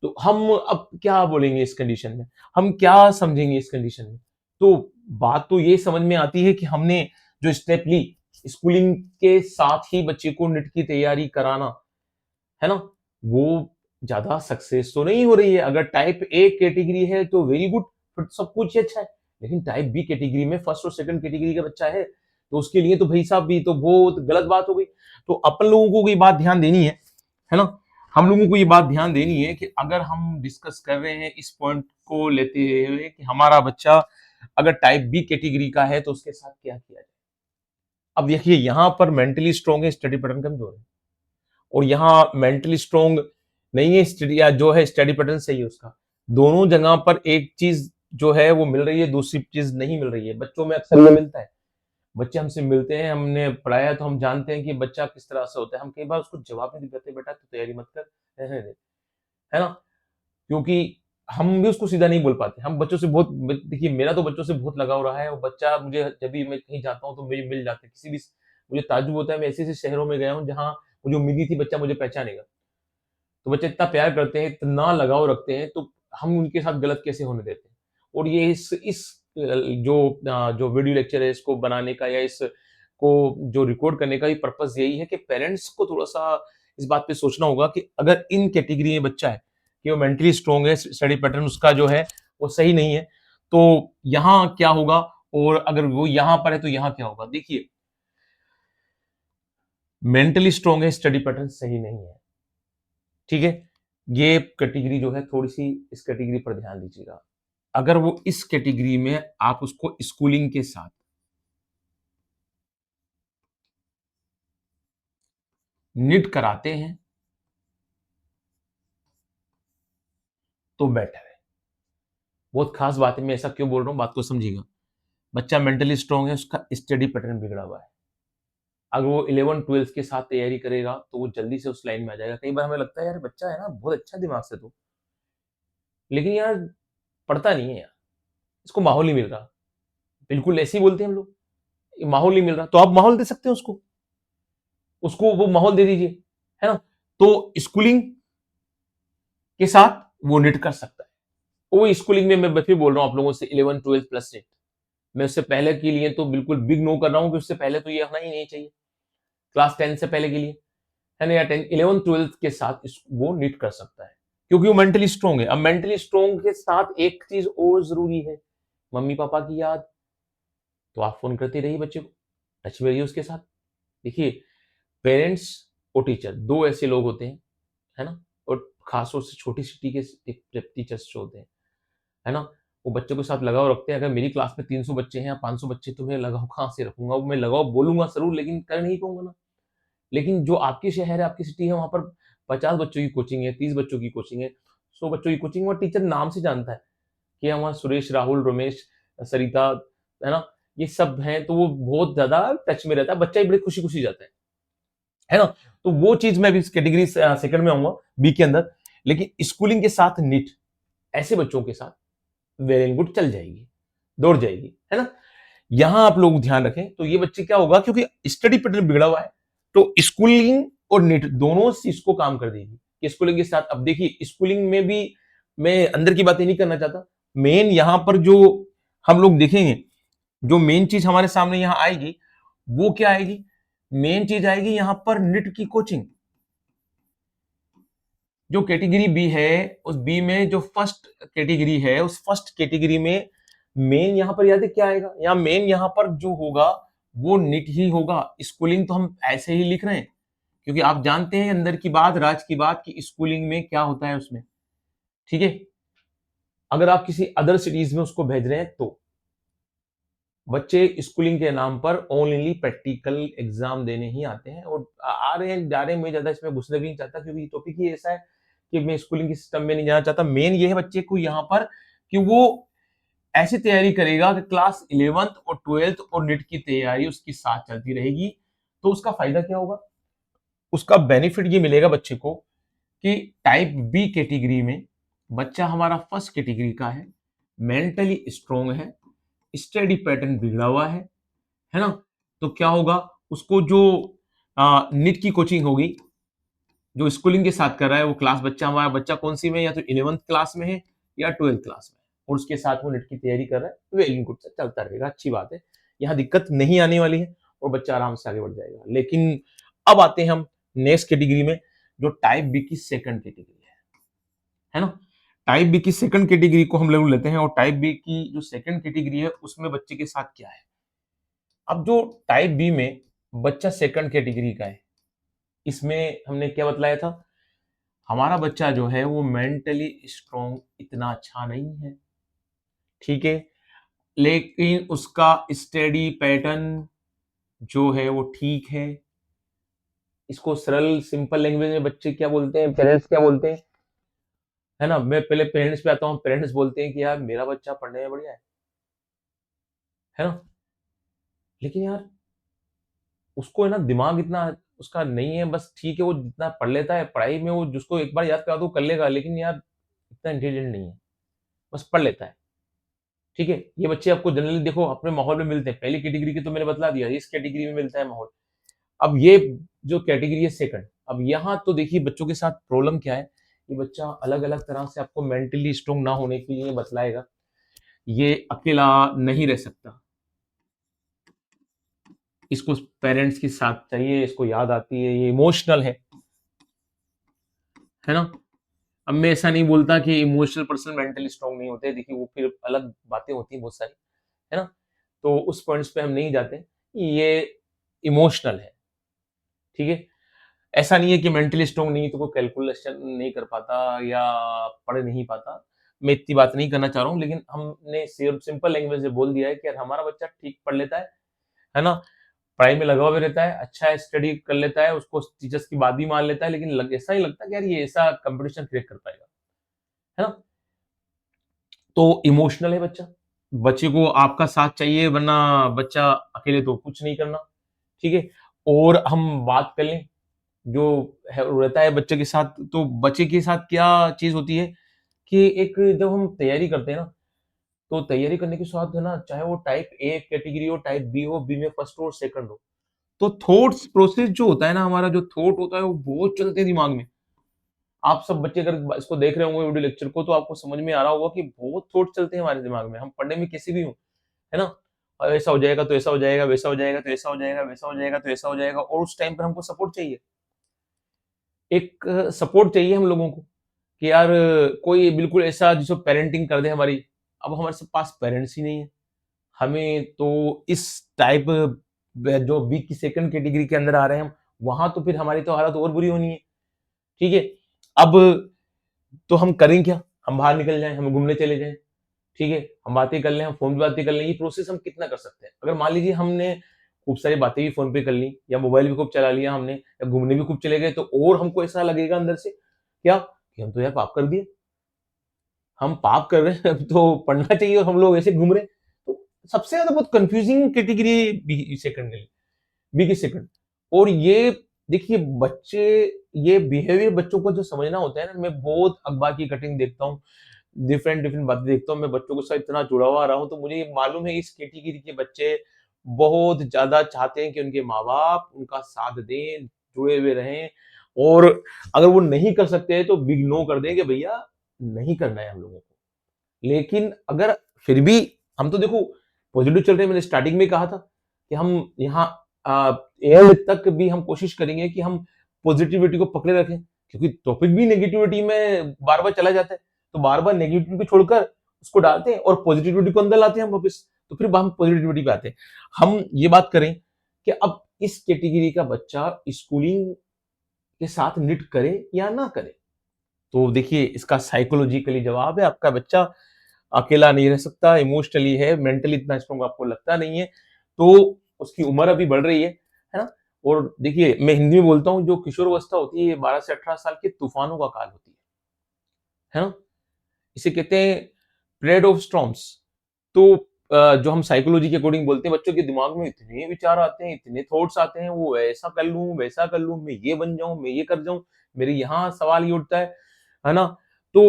तो हम अब क्या बोलेंगे इस कंडीशन में, हम क्या समझेंगे इस कंडीशन में? तो बात तो ये समझ में आती है कि हमने जो स्टेप ली, स्कूलिंग के साथ ही बच्चे को नीट की तैयारी कराना, है ना, वो ज्यादा सक्सेस तो नहीं हो रही है। अगर टाइप ए कैटेगरी है तो वेरी गुड, फिर तो सब कुछ ही अच्छा है। लेकिन टाइप बी कैटेगरी में फर्स्ट और सेकंड कैटेगरी का बच्चा है, तो उसके लिए तो भाई साहब भी तो बहुत गलत बात हो गई। तो अपन लोगों को ये बात ध्यान देनी है ना, हम लोगों को ये बात ध्यान देनी है कि अगर हम डिस्कस कर रहे हैं इस पॉइंट को लेते हुए कि हमारा बच्चा अगर टाइप बी कैटेगरी का है तो उसके साथ क्या किया जाए। अब देखिए यहाँ पर मेंटली स्ट्रांग है, स्टडी पैटर्न कमजोर है, और यहाँ मेंटली स्ट्रांग नहीं है, स्टडी या जो है स्टडी पैटर्न सही है उसका। दोनों जगह पर एक चीज जो है वो मिल रही है, दूसरी चीज नहीं मिल रही है। बच्चों में अक्सर ये मिलता है, बच्चे हमसे मिलते हैं, हमने पढ़ाया तो हम जानते हैं कि बच्चा किस तरह से होता है। हम कई बार उसको जवाब नहीं देते, बेटा तो तैयारी मत कर, रहने दे, है ना, क्योंकि हम भी उसको सीधा नहीं बोल पाते। हम बच्चों से बहुत, देखिए मेरा तो बच्चों से बहुत लगाव रहा है, और बच्चा मुझे जब भी मैं कहीं जाता हूँ तो मुझे मिल जाता है किसी भी, मुझे ताज्जुब होता है, मैं ऐसे ऐसे शहरों में गया हूँ जहाँ मुझे उम्मीद नहीं थी बच्चा मुझे पहचानेगा। तो बच्चे इतना प्यार करते हैं, इतना लगाव रखते हैं, तो हम उनके साथ गलत कैसे होने देते हैं। और ये इस जो वीडियो लेक्चर है इसको बनाने का या इसको जो रिकॉर्ड करने का भी पर्पस यही है कि पेरेंट्स को थोड़ा-सा इस बात पे सोचना होगा कि अगर इन कैटेगरी में बच्चा है, कि वो मेंटली स्ट्रांग है, स्टडी पैटर्न उसका जो है वो सही नहीं है, तो यहाँ क्या होगा, और अगर वो यहाँ पर है तो यहाँ क्या होगा। देखिए, मेंटली स्ट्रांग है, स्टडी पैटर्न सही नहीं है, ठीक है? ये कैटेगरी जो है थोड़ी-सी इस कैटेगरी पर ध्यान दीजिएगा। अगर वो इस कैटेगरी में आप उसको स्कूलिंग के साथ निट कराते हैं तो बेटर है। बहुत खास बात है, मैं ऐसा क्यों बोल रहा हूँ, बात को समझिएगा। बच्चा मेंटली स्ट्रांग है, उसका स्टडी पैटर्न बिगड़ा हुआ है। अगर वो 11-12 के साथ तैयारी करेगा तो वो जल्दी से उस लाइन में आ जाएगा। कई बार हमें लगता है यार बच्चा है ना बहुत अच्छा दिमाग से तो, लेकिन यार पढ़ता नहीं है यार, इसको माहौल नहीं मिल रहा। बिल्कुल ऐसे ही बोलते हैं हम लोग, माहौल नहीं मिल रहा, तो आप माहौल दे सकते हैं उसको, उसको वो माहौल दे दीजिए, है ना? तो स्कूलिंग के साथ वो निट कर सकता है। वो स्कूलिंग में मैं फिर बोल रहा हूँ आप लोगों से 11-12 प्लस निट। मैं उससे पहले के लिए तो बिल्कुल बिग नो कर रहा हूँ कि उससे पहले तो ये होना ही नहीं चाहिए। क्लास 10 से पहले के लिए, है ना, या 10 11-12 के साथ वो निट कर सकता है, क्योंकि वो मेंटली स्ट्रांग है। अब मेंटली स्ट्रांग के साथ एक चीज और जरूरी है, मम्मी पापा की याद। तो आप फोन करते रहिए बच्चे को, टच में रहिए उसके साथ। देखिए, पेरेंट्स और टीचर दो ऐसे लोग होते हैं, है ना, और खासतौर से छोटी सिटी के टीचर्स जो होते हैं, है ना, वो बच्चों के साथ लगाव रखते हैं। अगर मेरी क्लास में 300 बच्चे हैं या 500 बच्चे, तो मैं लगाव कहाँ से रखूंगा? मैं लगाव बोलूंगा जरूर, लेकिन कर नहीं पाऊंगा ना। लेकिन जो आपकी शहर है, आपकी सिटी है, वहां पर 50 बच्चों की कोचिंग है, 30 बच्चों की कोचिंग है, 100 बच्चों की कोचिंग, और टीचर नाम से जानता है कि हमारा सुरेश, राहुल, रमेश, सरिता, है ना, ये सब हैं, तो वो बहुत ज्यादा टच में रहता है, बच्चा ही बड़ी खुशी खुशी जाता है ना। तो वो चीज मैं भी इस कैटेगरी सेकंड में आऊंगा, बी के अंदर। लेकिन स्कूलिंग के साथ नीट, ऐसे बच्चों के साथ वेल एंड गुड, चल जाएगी, दौड़ जाएगी, है ना। यहां आप लोग ध्यान रखें, तो ये बच्चे क्या होगा, क्योंकि स्टडी पैटर्न बिगड़ा हुआ है, तो स्कूलिंग और नेट दोनों चीज को काम कर देगी कि स्कूलिंग के साथ। अब देखिए, स्कूलिंग में भी मैं अंदर की बातें नहीं करना चाहता, मेन यहां पर जो हम लोग देखेंगे, जो मेन चीज हमारे सामने यहां आएगी, वो क्या आएगी? मेन चीज आएगी यहां पर निट की कोचिंग। जो कैटेगरी बी है, उस बी में जो फर्स्ट कैटेगरी है, उस फर्स्ट कैटेगरी में मेन यहां पर याद है क्या आएगा? या मेन यहां पर जो होगा वो निट ही होगा। स्कूलिंग तो हम ऐसे ही लिख रहे हैं, क्योंकि आप जानते हैं अंदर की बात, राज की बात, कि स्कूलिंग में क्या होता है उसमें, ठीक है। अगर आप किसी अदर सिटीज में उसको भेज रहे हैं, तो बच्चे स्कूलिंग के नाम पर ओनली प्रैक्टिकल एग्जाम देने ही आते हैं, और आ रहे हैं, जा रहे हैं। मैं ज्यादा इसमें घुसना भी नहीं चाहता, क्योंकि टॉपिक ही ऐसा है कि मैं स्कूलिंग के सिस्टम में नहीं जाना चाहता। मेन ये है बच्चे को यहाँ पर कि वो ऐसी तैयारी करेगा कि क्लास 11th और 12th और नेट की तैयारी उसकी साथ चलती रहेगी। तो उसका फायदा क्या होगा? उसका बेनिफिट ये मिलेगा बच्चे को कि टाइप बी कैटेगरी में बच्चा हमारा फर्स्ट कैटेगरी का है, मेंटली स्ट्रोंग है, स्टडी पैटर्न बिगड़ा हुआ है ना। तो क्या होगा, उसको जो नीट की कोचिंग होगी, जो स्कूलिंग के साथ कर रहा है, वो क्लास बच्चा, हमारा बच्चा कौन सी में, या तो 11th क्लास में है या 12th क्लास में, और उसके साथ वो नेट की तैयारी कर रहा है, वेल एंड गुड से चलता रहेगा, अच्छी बात है। यहाँ दिक्कत नहीं आने वाली है, और बच्चा आराम से आगे बढ़ जाएगा। लेकिन अब आते हैं हम नेक्स्ट कैटेगरी में, जो टाइप बी की सेकंड कैटेगरी है ना। टाइप बी की सेकंड कैटेगरी को हम लोग लेते हैं, और टाइप बी की जो सेकंड कैटेगरी है उसमें बच्चे के साथ क्या है। अब जो टाइप बी में बच्चा सेकंड कैटेगरी का है, इसमें हमने क्या बतलाया था, हमारा बच्चा जो है वो मेंटली स्ट्रांग इतना अच्छा नहीं है, ठीक है। लेकिन उसका स्टडी पैटर्न जो है वो ठीक है। इसको सरल सिंपल लैंग्वेज में बच्चे क्या बोलते हैं, पेरेंट्स क्या बोलते हैं, है ना? मैं पहले पेरेंट्स पे आता हूँ, पेरेंट्स बोलते हैं कि यार मेरा बच्चा पढ़ने में बढ़िया है ना? लेकिन यार उसको है ना दिमाग इतना उसका नहीं है, बस ठीक है वो जितना पढ़ लेता है, पढ़ाई में वो जिसको एक बार याद करा दो कर लेगा, लेकिन यार इतना इंटेलिजेंट नहीं है, बस पढ़ लेता है। ठीक है? ये बच्चे आपको जनरली देखो अपने माहौल में मिलते हैं। पहली कैटेगरी की तो मैंने बतला दिया, इस कैटेगरी में मिलता है माहौल। अब ये जो कैटेगरी है सेकंड, अब यहाँ तो देखिए बच्चों के साथ प्रॉब्लम क्या है, ये बच्चा अलग-अलग तरह से आपको मेंटली स्ट्रांग ना होने के लिए बतलाएगा। ये अकेला नहीं रह सकता, इसको पेरेंट्स के साथ चाहिए, इसको याद आती है, ये इमोशनल है ना? अब मैं ऐसा नहीं बोलता कि इमोशनल पर्सन मेंटली स्ट्रांग नहीं होते, देखिए वो फिर अलग बातें होती हैं बहुत सारी, है ना? तो उस पॉइंट्स पे हम नहीं जाते, ये इमोशनल है, ठीक है? ऐसा नहीं है कि मेंटली स्ट्रांग नहीं है तो कोई कैलकुलेशन नहीं कर पाता या पढ़ नहीं पाता। मैं इतनी बात नहीं करना चाह रहा हूँ, लेकिन हमने सिंपल लैंग्वेज में बोल दिया है कि यार हमारा बच्चा ठीक पढ़ लेता है ना? पढ़ाई में लगा हुआ भी रहता है, अच्छा स्टडी कर लेता है, उसको टीचर्स की बात भी मान लेता है, लेकिन ऐसा नहीं लगता कि यार ये ऐसा कंपटीशन क्रैक कर पाएगा, है ना? तो इमोशनल है बच्चा, बच्चे को आपका साथ चाहिए, वरना बच्चा अकेले तो कुछ नहीं करना, ठीक है? और हम बात कर लें जो है रहता है बच्चे के साथ, तो बच्चे के साथ क्या चीज़ होती है कि एक जब हम तैयारी करते हैं ना, तो तैयारी करने के साथ है ना, चाहे वो टाइप ए कैटेगरी हो, टाइप बी में फर्स्ट हो और सेकंड हो, तो थॉट्स प्रोसेस जो होता है ना, हमारा जो थॉट होता है वो बहुत चलते हैं दिमाग में। आप सब बच्चे अगर इसको देख रहे होंगे वीडियो लेक्चर को, तो आपको समझ में आ रहा होगा कि बहुत थॉट चलते हैं हमारे दिमाग में, हम पढ़ने में कैसे भी हों, है ना? ऐसा हो जाएगा तो ऐसा हो जाएगा, वैसा हो जाएगा तो ऐसा हो जाएगा, वैसा हो जाएगा तो ऐसा हो जाएगा, और उस टाइम पर हमको सपोर्ट चाहिए। एक सपोर्ट चाहिए हम लोगों को कि यार कोई बिल्कुल ऐसा जिसको पेरेंटिंग कर दे हमारी। अब हमारे पास पेरेंट्स ही नहीं है। हमें तो इस टाइप जो बी की सेकंड कैटेगरी के अंदर आ रहे हैं हम, वहाँ तो फिर हमारी तो हालत और बुरी होनी है, ठीक है? अब तो हम करें क्या? हम बाहर निकल जाएँ, हम घूमने चले जाएँ, ठीक है? हम बातें कर लें, हम फ़ोन पे बातें कर लें, ये प्रोसेस हम कितना कर सकते हैं? अगर मान लीजिए हमने खूब सारी बातें भी फ़ोन पे कर ली या मोबाइल भी खूब चला लिया हमने या घूमने भी खूब चले गए, तो और हमको ऐसा लगेगा अंदर से क्या कि हम तो यार पाप कर दिए। हम पाप कर रहे हैं, तो पढ़ना चाहिए और हम लोग ऐसे घूम रहे हैं। तो सबसे ज़्यादा बहुत कन्फ्यूज़िंग कैटेगरी बी सेकंड है, बी की सेकंड। और ये देखिए बच्चे, ये बिहेवियर बच्चों को जो समझना होता है ना, मैं बहुत अखबार की कटिंग देखता हूँ, डिफरेंट बातें देखता हूँ, मैं बच्चों के साथ इतना जुड़ा हुआ रहा हूँ, तो मुझे ये मालूम है इस कैटेगरी के बच्चे बहुत ज़्यादा चाहते हैं कि उनके माँ-बाप उनका साथ दें, जुड़े हुए रहें, और अगर वो नहीं कर सकते हैं तो बिग नो कर दें कि भैया नहीं करना है हम लोगों को। लेकिन अगर फिर भी हम तो देखो पॉजिटिव चल रहे हैं, मैंने स्टार्टिंग में कहा था कि हम यहाँ एंड तक भी हम कोशिश करेंगे कि हम पॉजिटिविटी को पकड़े रखें, क्योंकि टॉपिक भी नेगेटिविटी में बार-बार चला जाता है। तो बार-बार नेगेटिविटी को छोड़कर उसको डालते हैं और पॉजिटिविटी को अंदर लाते हैं हम वापस। तो फिर हम पॉजिटिविटी पे आते हैं। हम ये बात करें कि अब इस कैटेगरी का बच्चा स्कूलिंग के साथ निट करे या ना करे? तो देखिए इसका साइकोलॉजिकली जवाब है, आपका बच्चा अकेला नहीं रह सकता, इमोशनली है, मेंटली इतना स्ट्रॉन्ग आपको लगता नहीं है, तो उसकी उम्र अभी बढ़ रही है ना? और देखिए मैं हिंदी में बोलता हूँ, जो किशोरावस्था होती है, ये 12 से 18 साल के तूफानों का काल होती है ना? इसे कहते हैं पीरियड ऑफ स्टॉर्म्स। तो जो हम साइकोलॉजी के अकॉर्डिंग बोलते हैं, बच्चों के दिमाग में इतने विचार आते हैं, इतने थॉट्स आते हैं, वो ऐसा कर लूँ, वैसा कर लूँ, मैं ये बन जाऊँ, मैं ये कर जाऊँ, मेरे यहाँ सवाल ये उठता है ना? तो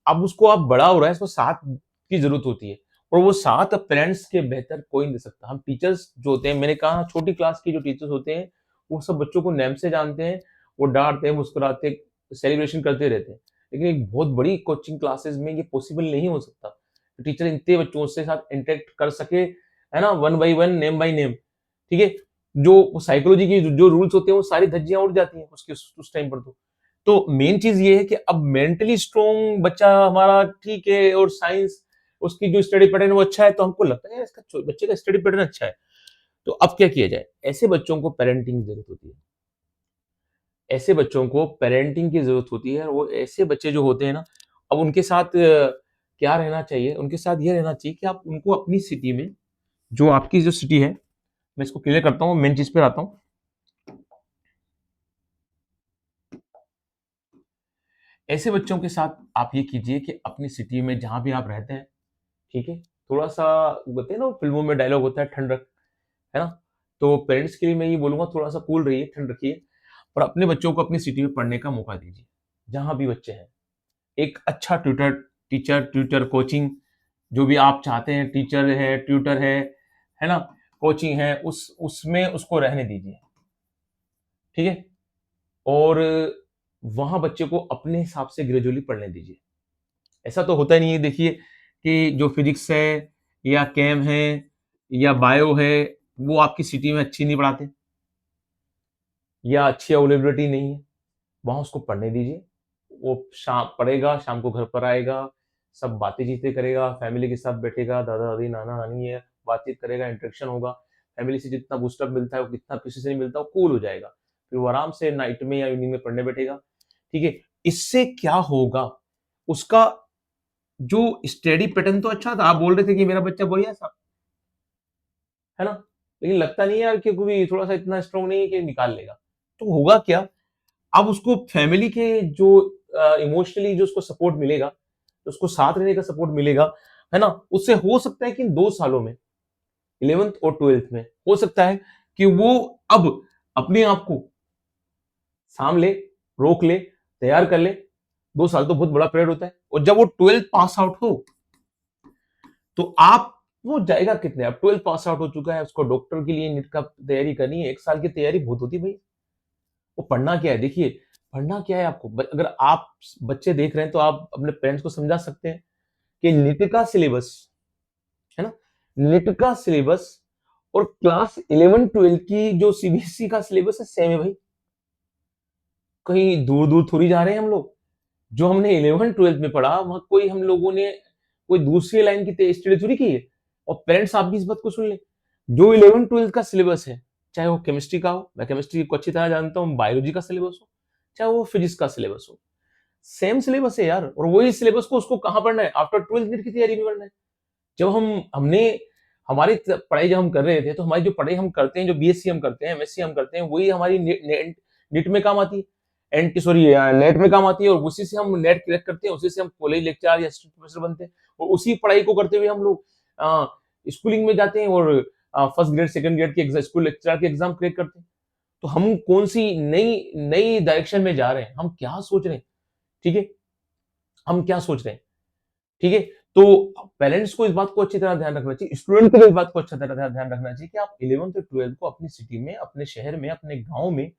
अब उसको अब बड़ा हो रहा है, इसको साथ की ज़रूरत होती है, और वो साथ अब पेरेंट्स के बेहतर कोई नहीं दे सकता। हम टीचर्स जो होते हैं, मैंने कहा छोटी क्लास के जो टीचर्स होते हैं, वो सब बच्चों को नेम से जानते हैं, वो डाँटते हैं, मुस्कुराते, सेलिब्रेशन करते रहते हैं। लेकिन एक बहुत बड़ी कोचिंग क्लासेस में ये पॉसिबल नहीं हो सकता। टीचर इतने बच्चों से साथ इंटरेक्ट कर सके, है ना? One by one, name by name, ठीक है? जो साइकोलॉजी की जो रूल्स होते हैं, वो सारी धज्जियाँ उड़ जाती हैं उसके उस टाइम पर तो। तो मेन चीज़ ये है कि अब मेंटली स्ट्रॉन्ग बच्चा हमारा ठीक है, और साइंस उसकी जो स्टडी पैटर्न है वो अच्छा है, तो हमको लगता है यार इसका बच्चे का स्टडी पैटर्न अच्छा है। तो अब क्या किया जाए? ऐसे बच्चों को पेरेंटिंग की ज़रूरत होती है। ऐसे बच्चों को पेरेंटिंग की ज़रूरत होती है, और वो ऐसे बच्चे जो होते हैं ना, अब उनके साथ क्या रहना चाहिए, उनके साथ ये रहना चाहिए कि आप उनको अपनी सिटी में, जो आपकी जो सिटी है, मैं इसको क्लियर करता हूँ, मेन चीज़ पे आता हूँ। ऐसे बच्चों के साथ आप ये कीजिए कि अपनी सिटी में जहाँ भी आप रहते हैं, ठीक है? थोड़ा-सा बोलते हैं ना, फ़िल्मों में डायलॉग होता है, ठंड रख, है ना? तो पेरेंट्स के लिए मैं ये बोलूँगा, थोड़ा-सा कूल रहिए, ठंड रखिए और अपने बच्चों को अपनी सिटी में पढ़ने का मौका दीजिए, जहाँ भी बच्चे हैं। एक अच्छा ट्यूटर, कोचिंग, जो भी आप चाहते हैं, टीचर है, ट्यूटर है ना? कोचिंग है, उसमें उसको रहने दीजिए, ठीक है? और वहाँ बच्चे को अपने हिसाब से ग्रेजुअली पढ़ने दीजिए। ऐसा तो होता ही नहीं है, देखिए, कि जो फिज़िक्स है या केम है या बायो है, वो आपकी सिटी में अच्छी नहीं पढ़ाते या अच्छी अवेलेबिलिटी नहीं है, वहाँ उसको पढ़ने दीजिए। वो शाम पढ़ेगा, शाम को घर पर आएगा, सब बातें-चीतें करेगा, फैमिली के साथ बैठेगा, दादा-दादी, नाना-नानी है, बातचीत करेगा, इंटरेक्शन होगा। फैमिली से जितना बूस्ट अप मिलता है, वो कितना किसी से नहीं मिलता, वो कूल हो जाएगा। फिर वो आराम से नाइट में या इवनिंग में पढ़ने बैठेगा, ठीक है? इससे क्या होगा, उसका जो स्टडी पैटर्न तो अच्छा था, आप बोल रहे थे कि मेरा बच्चा बढ़िया था, है ना? लेकिन लगता नहीं है यार कि कोई थोड़ा-सा इतना स्ट्रॉन्ग नहीं है कि निकाल लेगा। तो होगा क्या, अब उसको फैमिली के जो इमोशनली जो उसको सपोर्ट मिलेगा, तो उसको साथ रहने का सपोर्ट मिलेगा, है ना? उससे हो सकता है कि इन 2 सालों में, 11th और 12th में, हो सकता है कि वो अब अपने आप को साँभ ले, रोक ले, तैयार कर ले। 2 साल तो बहुत बड़ा पीरियड होता है और जब वो 12th पास आउट हो, तो आप वो जाएगा कितने, अब 12th पास आउट हो चुका है, उसको डॉक्टर के लिए नीट का तैयारी करनी है, 1 साल की तैयारी बहुत होती है भई। वो पढ़ना क्या है, देखिए, पढ़ना क्या है आपको, अगर आप बच्चे देख रहे हैं तो आप अपने पेरेंट्स को समझा सकते हैं कि नीट का सिलेबस, है ना? नीट का सिलेबस और क्लास 11-12 की जो सीबीएसई का सिलेबस है, सेम है भाई। कहीं दूर-दूर थोड़ी जा रहे हैं हम लोग। जो हमने 11-12 में पढ़ा, वहाँ कोई हम लोगों ने कोई दूसरी लाइन की स्टडी थोड़ी की है। और पेरेंट्स आप भी इस बात को सुन लें, जो 11-12 का सिलेबस है, चाहे वो केमिस्ट्री का हो, मैं केमिस्ट्री को अच्छी तरह जानता हूँ, बायोलॉजी का सिलेबस हो, चाहे वो फिजिक्स का सिलेबस हो, सेम सिलेबस है यार। और वही सिलेबस को उसको कहाँ पढ़ना है, आफ्टर 12th नीट की तैयारी में पढ़ना है। जब हमने हमारी पढ़ाई जब हम कर रहे थे, तो हमारी जो पढ़ाई हम करते हैं, जो बीएससी हम करते हैं, एमएससी हम करते हैं, वही हमारी नीट में काम आती है, एंटी सॉरी नेट में काम आती है, और उसी से हम नेट क्रैक करते हैं, उसी से हम कॉलेज लेक्चर या असिस्टेंट प्रोफेसर बनते हैं, और उसी पढ़ाई को करते हुए हम लोग स्कूलिंग में जाते हैं और फर्स्ट ग्रेड सेकंड ग्रेड के स्कूल लेक्चरर के एग्जाम क्रैक करते हैं। तो हम कौन सी नई नई डायरेक्शन में जा रहे हैं, हम क्या सोच रहे हैं, ठीक है? हम क्या सोच रहे हैं, ठीक है? तो पेरेंट्स को इस बात को अच्छी तरह ध्यान रखना चाहिए, स्टूडेंट को भी इस बात को अच्छा तरह ध्यान रखना चाहिए कि आप 11th और 12th को अपनी सिटी में, अपने शहर में, अपने गाँव में,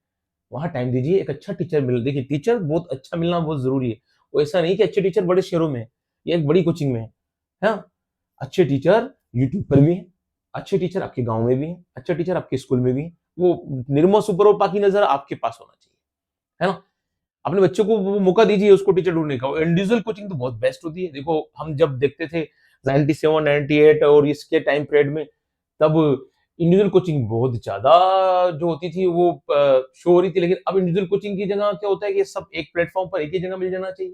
वहाँ टाइम दीजिए। एक अच्छा टीचर देखिए, टीचर बहुत अच्छा मिलना बहुत ज़रूरी है। वो ऐसा नहीं कि अच्छे टीचर बड़े शहरों में हैं या एक बड़ी कोचिंग में है। हाँ? अच्छे टीचर यूट्यूब पर भी हैं, अच्छे टीचर आपके गाँव में भी हैं, अच्छे टीचर आपके स्कूल में भी हैं। वो निर्मल सुपर और पाकी नज़र आपके पास होना चाहिए। है ना? अपने बच्चों को वो मौका दीजिए उसको टीचर ढूँढने का। इंडिविजुअल कोचिंग तो बहुत बेस्ट होती है। देखो, हम जब देखते थे 97, 98 और इसके टाइम पीरियड में, तब इंडिविजुअल कोचिंग बहुत ज़्यादा जो होती थी, वो शो हो रही थी। लेकिन अब इंडिविजुअल कोचिंग की जगह क्या होता है कि सब एक प्लेटफ़ॉर्म पर एक ही जगह मिल जाना चाहिए।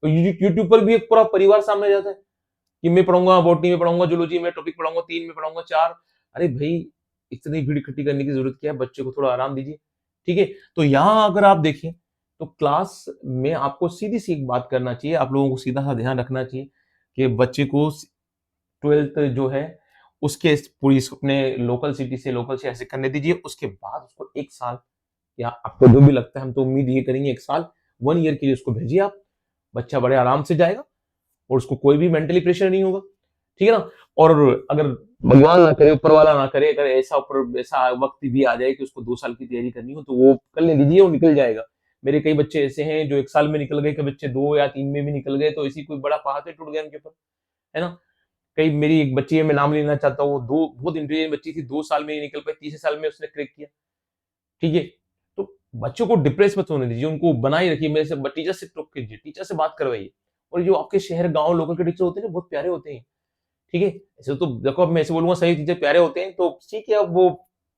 तो यूट्यूब पर भी एक पूरा परिवार सामने आ जाता है कि मैं पढ़ूँगा, बॉटनी में पढ़ूँगा, ज़ूलॉजी में टॉपिक पढ़ाऊँगा, 3 में पढ़ाऊँगा, 4। अरे भई! इतनी भीड़ इकट्ठी करने की ज़रूरत क्या है? बच्चे को थोड़ा आराम दीजिए। ठीक है? तो यहाँ अगर आप देखें, तो क्लास में आपको सीधी-सी एक बात करना चाहिए, आप लोगों को सीधा-सा ध्यान रखना चाहिए कि बच्चे को 12th जो है, उसके पूरी अपने लोकल सिटी से, लोकल शहर से करने दीजिए। उसके बाद उसको 1 साल, या आपको जो भी लगता है, हम तो उम्मीद ये करेंगे 1 साल, 1 ईयर के लिए उसको भेजिए आप। बच्चा बड़े आराम से जाएगा और उसको कोई भी मेंटली प्रेशर नहीं होगा। ठीक है ना? और अगर भगवान ना करे, ऊपर वाला ना करे, अगर ऐसा वक़्त भी आ जाए कि उसको 2 साल की तैयारी करनी हो, तो वो करने दीजिए, वो निकल जाएगा। मेरे कई बच्चे ऐसे हैं जो 1 साल में निकल गए, कई बच्चे 2 या 3 में भी निकल गए, तो ऐसी कोई बड़ा पहाड़ तो टूट गया उनके ऊपर, है ना? कई मेरी एक बच्ची है, मैं नाम नहीं लेना चाहता हूँ, वो 2 बहुत इंटेलिजेंट बच्ची थी, 2 साल में ही निकल पाई, तीसरे साल में उसने क्रैक किया। ठीक है? तो बच्चों को डिप्रेस मत होने दीजिए, उनको बनाए रखिए। मेरे से टीचर से टॉक कीजिए, टीचर से बात करवाइए। और जो आपके शहर, गाँव, लोकल के टीचर होते हैं ना, बहुत प्यारे होते हैं। ठीक है? ऐसे तो देखो, अब मैं ऐसे बोलूँगा सही टीचर प्यारे होते हैं, तो ठीक है, अब वो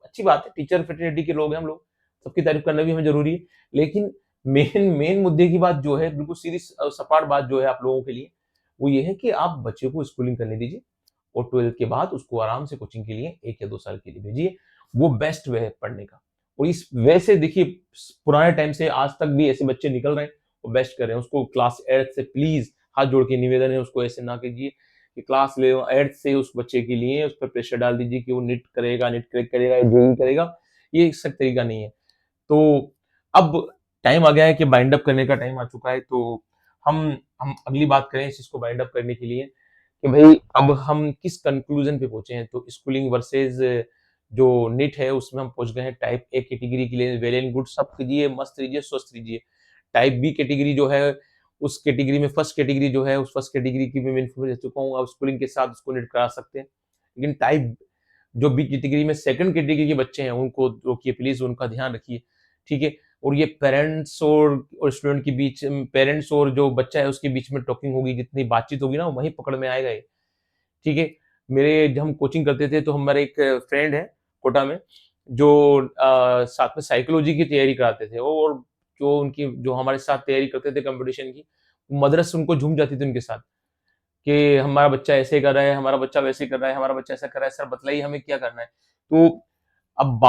अच्छी बात है, टीचर फ्रेटर्निटी के लोग हैं हम लोग, सबकी तारीफ़ करना भी हमें ज़रूरी है। लेकिन मेन मेन मुद्दे की बात जो है, बिल्कुल सीधी सपाट बात जो है आप लोगों के लिए, वो ये है कि आप बच्चे को स्कूलिंग करने दीजिए और 12th के बाद उसको आराम से कोचिंग के लिए 1 या 2 साल के लिए भेजिए। वो बेस्ट वे है पढ़ने का। और इस वे से देखिए पुराने टाइम से आज तक भी ऐसे बच्चे निकल रहे हैं, वो बेस्ट कर रहे हैं। उसको क्लास 8 से प्लीज़ हाथ जोड़ के निवेदन है, उसको ऐसे ना कीजिए कि क्लास ले 8 से उस बच्चे के लिए उस पर प्रेशर डाल दीजिए कि वो नीट करेगा, नीट क्रैक करेगा या जेईई करेगा। ये सही तरीका नहीं है। तो अब टाइम आ गया है कि बाइंड अप करने का टाइम आ चुका है। तो हम हम अगली बात करें इस चीज़ को बाइंड अप करने के लिए कि भई अब हम किस कंक्लूज़न पे पहुँचे हैं। तो स्कूलिंग वर्सेज़ जो नीट है उसमें हम पहुँच गए हैं टाइप ए कैटेगरी के लिए वेल एंड गुड सब कीजिए, मस्त रहिए, स्वस्थ रहिए। टाइप बी कैटेगरी जो है उस कैटेगरी में फर्स्ट कैटेगरी जो है उस फर्स्ट कैटेगरी की भी मैं इन्फॉर्मेशन दे चुका हूँ। आप स्कूलिंग के साथ उसको नीट करा सकते हैं। लेकिन टाइप जो बी कैटेगरी में सेकंड कैटेगरी के बच्चे हैं उनको रोकिए प्लीज़ उनका ध्यान रखिए, ठीक है? और ये पेरेंट्स और स्टूडेंट के बीच पेरेंट्स और जो बच्चा है उसके बीच में टॉकिंग होगी, जितनी बातचीत होगी ना वहीं पकड़ में आएगा ये, ठीक है? मेरे जब हम कोचिंग करते थे तो हमारे एक फ्रेंड है कोटा में जो साथ में साइकोलॉजी की तैयारी कराते थे और जो हमारे साथ तैयारी करते थे कॉम्पिटिशन की, मदरस उनको झूम जाती थी उनके साथ। कि हमारा बच्चा ऐसे कर रहा है, हमारा बच्चा वैसे कर रहा है, हमारा बच्चा ऐसा कर रहा है, सर बतलाइए हमें क्या करना है? तो अब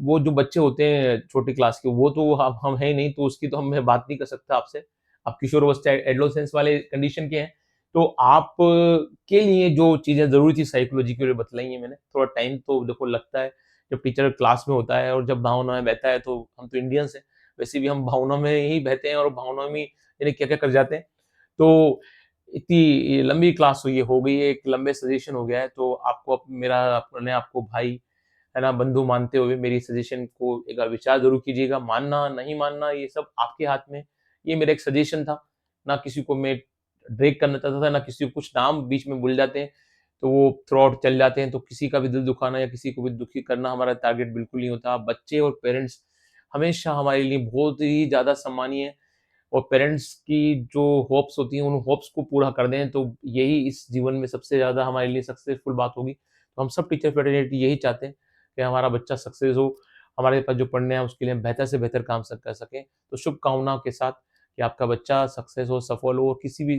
वो जो बच्चे होते हैं छोटी क्लास के, वो तो हम हैं ही नहीं, तो उसकी तो हम मैं बात नहीं कर सकता आपसे। आप किशोरावस्था एडोलेसेंस वाले कंडीशन के हैं, तो आप के लिए जो चीज़ें ज़रूरी थी साइकोलॉजी के लिए बतलाई हैं मैंने। थोड़ा टाइम तो देखो लगता है, जब टीचर क्लास में होता है और जब भावना में बहता है, तो हम तो इंडियंस हैं, वैसे भी हम भावना में ही बहते हैं और भावना में ही जाने क्या-क्या कर जाते हैं। तो इतनी लंबी क्लास हुई है हो गई है, एक लंबे सजेशन हो गया है, तो आपको मेरा अपने आप को भाई, है ना, बंधु मानते हुए मेरी सजेशन को एक बार विचार ज़रूर कीजिएगा। मानना, नहीं मानना ये सब आपके हाथ में है। ये मेरा एक सजेशन था, ना किसी को मैं ड्रैग करना चाहता था, ना किसी को कुछ नाम बीच में भूल जाते हैं, तो वो थ्रू आउट चल जाते हैं, तो किसी का भी दिल दुखाना या किसी को भी दुखी करना हमारा टारगेट बिल्कुल नहीं होता। बच्चे और पेरेंट्स हमेशा हमारे लिए बहुत ही ज़्यादा सम्मानीय है। और पेरेंट्स की जो होप्स होती हैं, उन होप्स को पूरा कर दें, तो यही इस जीवन में सबसे ज़्यादा हमारे लिए सक्सेसफुल बात होगी। तो हम सब टीचर फ्रेटर्निटी यही चाहते हैं कि हमारा बच्चा सक्सेस हो, हमारे पास जो पढ़ने आए उसके लिए हम बेहतर से बेहतर काम कर सकें। तो शुभकामनाओं के साथ कि आपका बच्चा सक्सेस हो, सफल हो, किसी भी